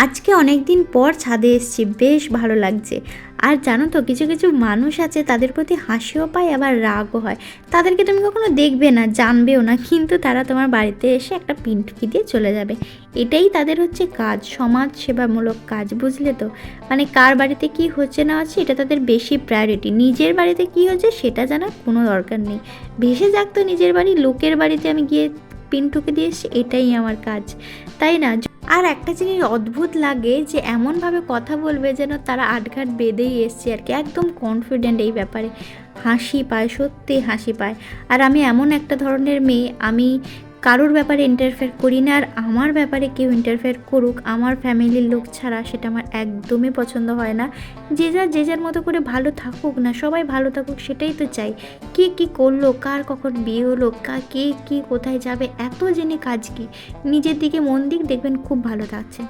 আজকে অনেক দিন পর ছাদে এসেছি, বেশ ভালো লাগছে। আর জানো তো, কিছু কিছু মানুষ আছে তাদের প্রতি হাসিও পায় আবার রাগও হয়। তাদেরকে তুমি কখনো দেখবে না, জানবেও না, কিন্তু তারা তোমার বাড়িতে এসে একটা পিনটুকি দিয়ে চলে যাবে। এটাই তাদের হচ্ছে কাজ, সমাজ সেবামূলক কাজ, বুঝলে তো? মানে কার বাড়িতে কি হচ্ছে না হচ্ছে এটা তাদের বেশি প্রায়োরিটি, নিজের বাড়িতে কি হচ্ছে সেটা জানার কোনো দরকার নেই। ভেসে যাক তো নিজের বাড়ি, লোকের বাড়িতে আমি গিয়ে পিনটুকে দিয়ে এসছি, এটাই আমার কাজ, তাই না? আর একটা জিনিস অদ্ভুত লাগে যে এমনভাবে কথা বলবে যেন তারা আটঘাট বেঁধেই এসছে আর কি, একদম কনফিডেন্ট এই ব্যাপারে। হাসি পায়, সত্যি হাসি পায়। আর আমি এমন একটা ধরনের মেয়ে, আমি কারোর ব্যাপারে ইন্টারফেয়ার করি না, আর আমার ব্যাপারে কেউ ইন্টারফেয়ার করুক আমার ফ্যামিলির লোক ছাড়া, সেটা আমার একদমই পছন্দ হয় না। যে যার মতো করে ভালো থাকুক না, সবাই ভালো থাকুক, সেটাই তো চাই। কে কী করলো, কার কখন বিয়ে হলো, কে কী কোথায় যাবে, এত জেনে কাজ কি? নিজের দিকে মন দিক, দেখবেন খুব ভালো থাকছে।